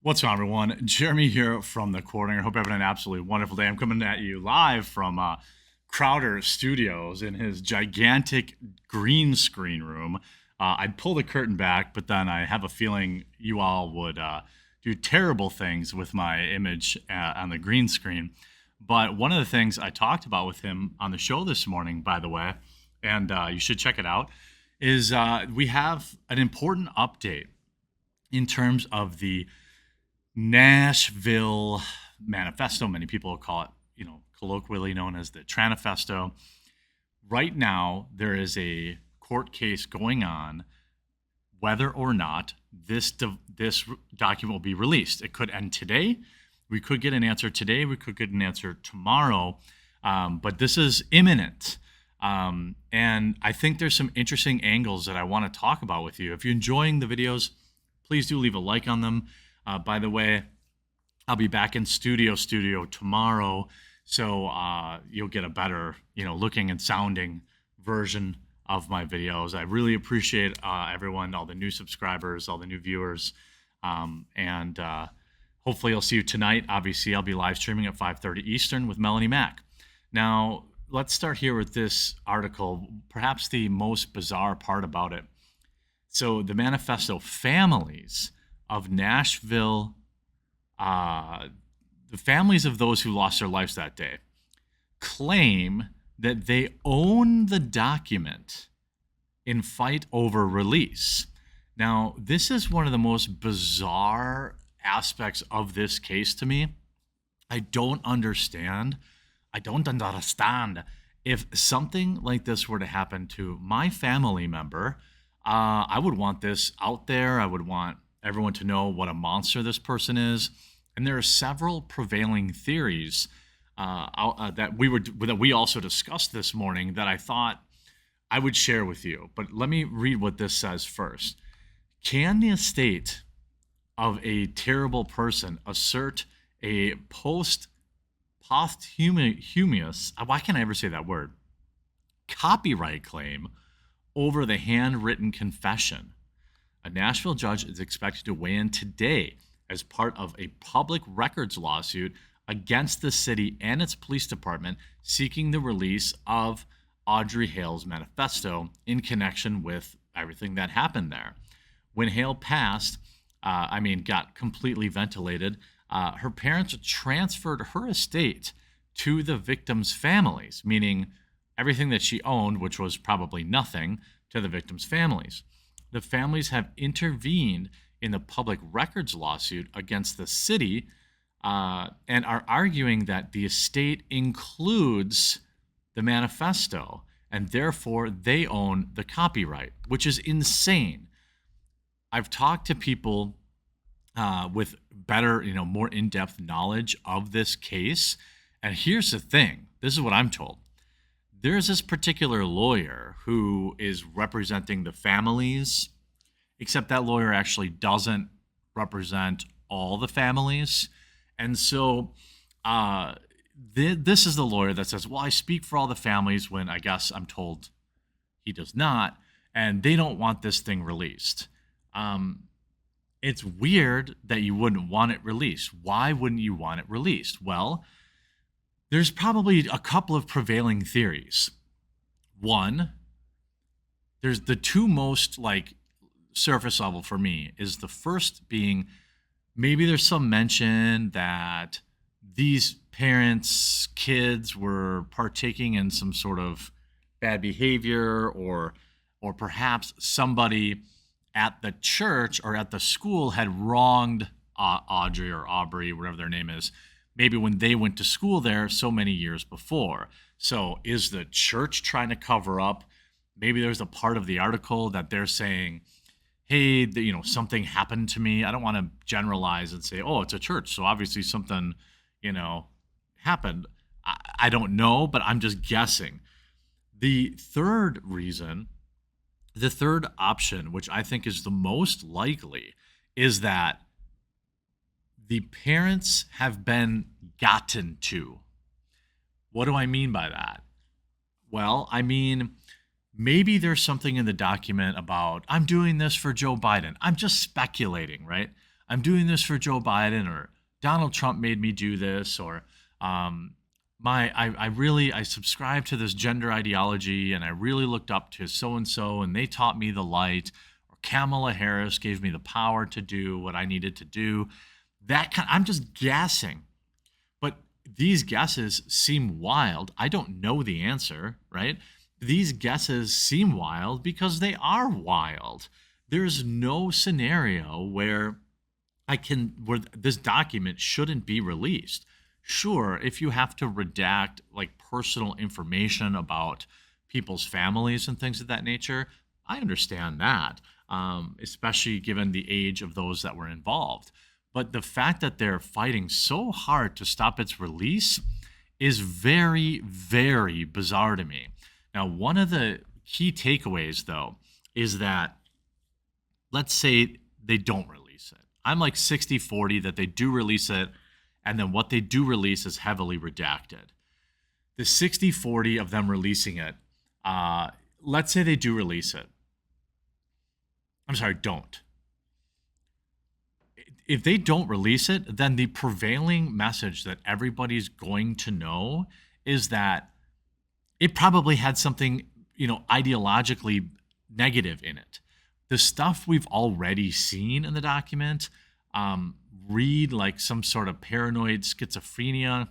What's on, everyone? Jeremy here from the Quarter. I hope you're having an absolutely wonderful day. I'm coming at you live from Crowder Studios in his gigantic green screen room. I'd pull the curtain back, but then I have a feeling you all would do terrible things with my image on the green screen. But one of the things I talked about with him on the show this morning, by the way, and you should check it out, is we have an important update in terms of the Nashville Manifesto. Many people call it, colloquially known as the Tranifesto. Right now, there is a court case going on whether or not this document will be released. It could end today. We could get an answer today. We could get an answer tomorrow. But this is imminent. And I think there's some interesting angles that I want to talk about with you. If you're enjoying the videos, please do leave a like on them. By the way, I'll be back in studio tomorrow, so you'll get a better, looking and sounding version of my videos. I really appreciate everyone, all the new subscribers, all the new viewers, and hopefully I'll see you tonight. Obviously, I'll be live streaming at 5:30 Eastern with Melanie Mack. Now, let's start here with this article, perhaps the most bizarre part about it. So the Manifesto families of Nashville, the families of those who lost their lives that day, claim that they own the document in fight over release. Now, this is one of the most bizarre aspects of this case to me. I don't understand if something like this were to happen to my family member. I would want this out there. I would want everyone to know what a monster this person is. And there are several prevailing theories that we also discussed this morning that I thought I would share with you. But let me read what this says first. Can the estate of a terrible person assert a posthumous, why can't I ever say that word, copyright claim over the handwritten confession? A Nashville judge is expected to weigh in today as part of a public records lawsuit against the city and its police department seeking the release of Audrey Hale's manifesto in connection with everything that happened there. When Hale passed, got completely ventilated, her parents transferred her estate to the victims' families, meaning everything that she owned, which was probably nothing, to the victims' families. The families have intervened in the public records lawsuit against the city and are arguing that the estate includes the manifesto and therefore they own the copyright, which is insane. I've talked to people with better, more in-depth knowledge of this case, and here's the thing. This is what I'm told. There's this particular lawyer who is representing the families, except that lawyer actually doesn't represent all the families. And so this is the lawyer that says, well, I speak for all the families, when I guess I'm told he does not, and they don't want this thing released. It's weird that you wouldn't want it released. Why wouldn't you want it released? Well, there's probably a couple of prevailing theories. One, there's the two most surface level for me is the first being maybe there's some mention that these parents' kids were partaking in some sort of bad behavior, or perhaps somebody at the church or at the school had wronged Audrey or Aubrey, whatever their name is, maybe when they went to school there so many years before. So is the church trying to cover up? Maybe there's a part of the article that they're saying, hey, something happened to me. I don't want to generalize and say, oh, it's a church, so obviously something, happened. I don't know, but I'm just guessing. The third option, which I think is the most likely, is that the parents have been gotten to. What do I mean by that? Well, I mean, maybe there's something in the document about, I'm doing this for Joe Biden. I'm just speculating, right? I'm doing this for Joe Biden, or Donald Trump made me do this, or I subscribe to this gender ideology, and I really looked up to so and so, and they taught me the light, or Kamala Harris gave me the power to do what I needed to do. I'm just guessing, but these guesses seem wild. I don't know the answer, right? These guesses seem wild because they are wild. There's no scenario where this document shouldn't be released. Sure, if you have to redact like personal information about people's families and things of that nature, I understand that, especially given the age of those that were involved. But the fact that they're fighting so hard to stop its release is very, very bizarre to me. Now, one of the key takeaways, though, is that let's say they don't release it. I'm like 60-40 that they do release it, and then what they do release is heavily redacted. The 60-40 of them releasing it, let's say they do release it. I'm sorry, don't. If they don't release it, then the prevailing message that everybody's going to know is that it probably had something, ideologically negative in it. The stuff we've already seen in the document, read like some sort of paranoid schizophrenia,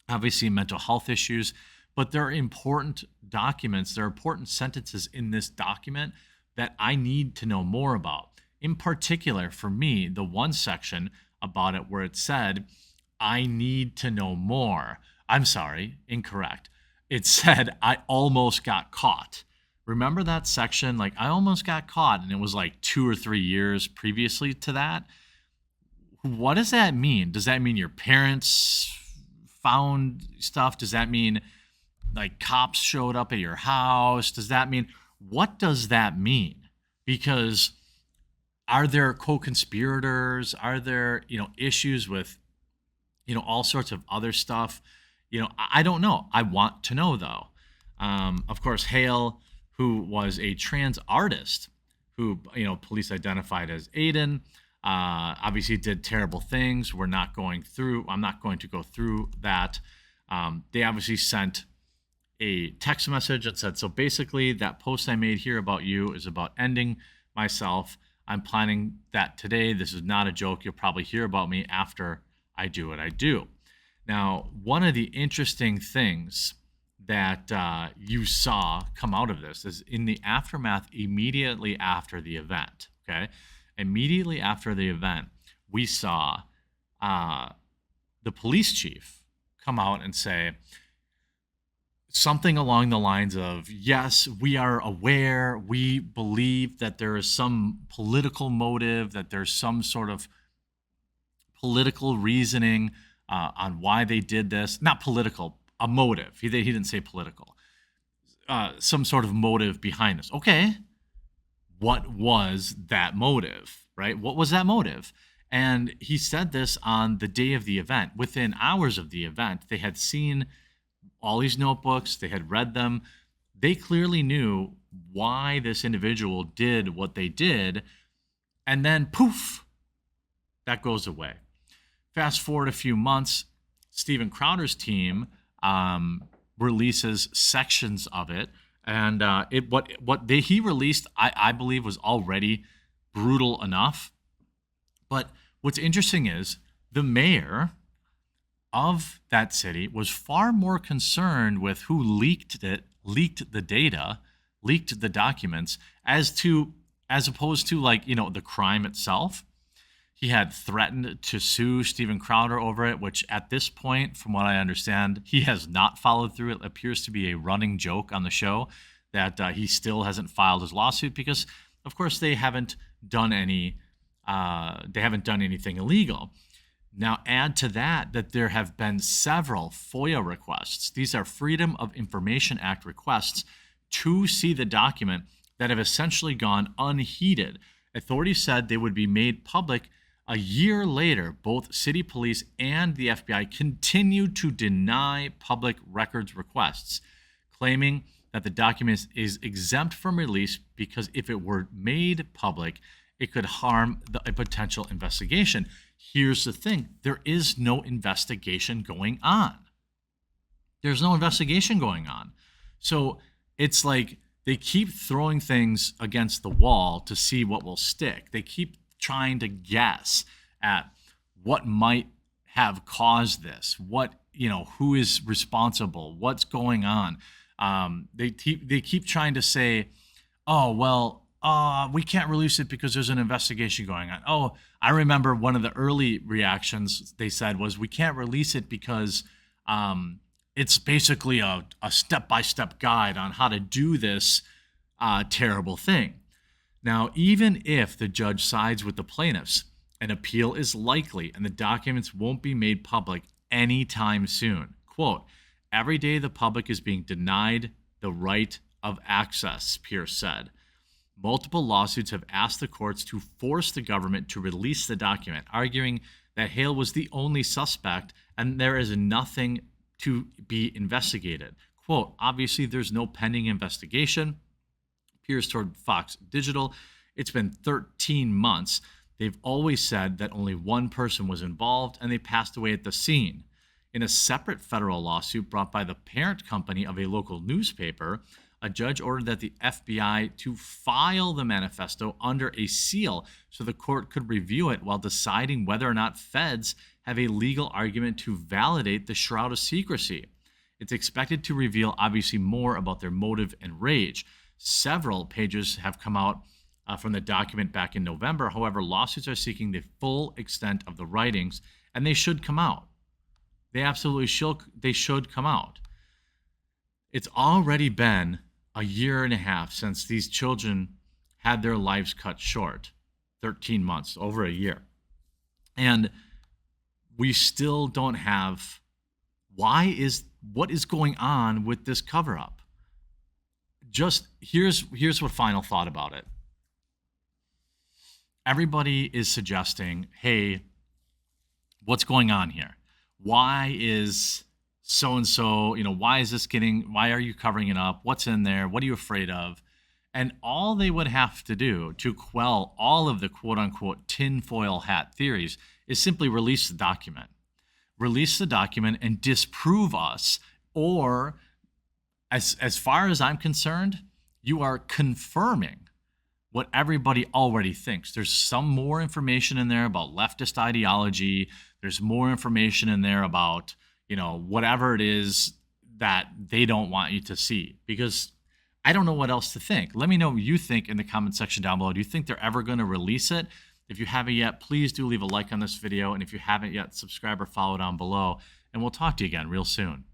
obviously mental health issues, but there are important documents, there are important sentences in this document that I need to know more about. In particular, for me, the one section about it where it said, I need to know more. I'm sorry, incorrect. It said, I almost got caught. Remember that section? Like, I almost got caught, and it was like 2 or 3 years previously to that. What does that mean? Does that mean your parents found stuff? Does that mean like cops showed up at your house? What does that mean? Because are there co-conspirators? Are there, issues with, all sorts of other stuff? I don't know. I want to know, though. Of course, Hale, who was a trans artist who, police identified as Aiden, obviously did terrible things. I'm not going to go through that. They obviously sent a text message that said, so basically that post I made here about you is about ending myself. I'm planning that today. This is not a joke. You'll probably hear about me after I do what I do. Now, one of the interesting things that you saw come out of this is in the aftermath, immediately after the event, okay? Immediately after the event, we saw the police chief come out and say something along the lines of, yes, we are aware, we believe that there is some political motive, that there's some sort of political reasoning on why they did this. Not political, a motive. He didn't say political. Some sort of motive behind this. Okay, what was that motive, right? What was that motive? And he said this on the day of the event. Within hours of the event, they had seen all these notebooks, they had read them. They clearly knew why this individual did what they did. And then poof, that goes away. Fast forward a few months, Steven Crowder's team releases sections of it, and he released, I believe, was already brutal enough. But what's interesting is the mayor of that city was far more concerned with who leaked the data, leaked the documents, as opposed to the crime itself. He had threatened to sue Steven Crowder over it, which at this point, from what I understand, he has not followed through. It appears to be a running joke on the show that he still hasn't filed his lawsuit because, of course, they haven't done anything illegal. Now, add to that there have been several FOIA requests. These are Freedom of Information Act requests to see the document that have essentially gone unheeded. Authorities said they would be made public a year later. Both city police and the FBI continue to deny public records requests, claiming that the document is exempt from release because if it were made public, it could harm a potential investigation. Here's the thing. There is no investigation going on. There's no investigation going on. So it's like they keep throwing things against the wall to see what will stick. They keep trying to guess at what might have caused this, who is responsible, what's going on. They keep trying to say, oh, well, we can't release it because there's an investigation going on. Oh, I remember one of the early reactions they said was, we can't release it because it's basically a step-by-step guide on how to do this terrible thing. Now, even if the judge sides with the plaintiffs, an appeal is likely and the documents won't be made public anytime soon. Quote, every day the public is being denied the right of access, Pierce said. Multiple lawsuits have asked the courts to force the government to release the document, arguing that Hale was the only suspect and there is nothing to be investigated. Quote, obviously there's no pending investigation. Pierce told Fox Digital, it's been 13 months. They've always said that only one person was involved and they passed away at the scene. In a separate federal lawsuit brought by the parent company of a local newspaper, a judge ordered that the FBI to file the manifesto under a seal so the court could review it while deciding whether or not feds have a legal argument to validate the shroud of secrecy. It's expected to reveal obviously more about their motive and rage. Several pages have come out from the document back in November. However, lawsuits are seeking the full extent of the writings, and they should come out. They absolutely should. They should come out. It's already been a year and a half since these children had their lives cut short. 13 months, over a year. And we still don't have what is going on with this cover-up. Just here's what final thought about it. Everybody is suggesting, hey, what's going on here? Why is so-and-so, why are you covering it up? What's in there? What are you afraid of? And all they would have to do to quell all of the quote-unquote tinfoil hat theories is simply release the document. Release the document and disprove us, or as far as I'm concerned, you are confirming what everybody already thinks. There's some more information in there about leftist ideology. There's more information in there about, whatever it is that they don't want you to see, because I don't know what else to think. Let me know what you think in the comment section down below. Do you think they're ever going to release it? If you haven't yet, please do leave a like on this video. And if you haven't yet, subscribe or follow down below. And we'll talk to you again real soon.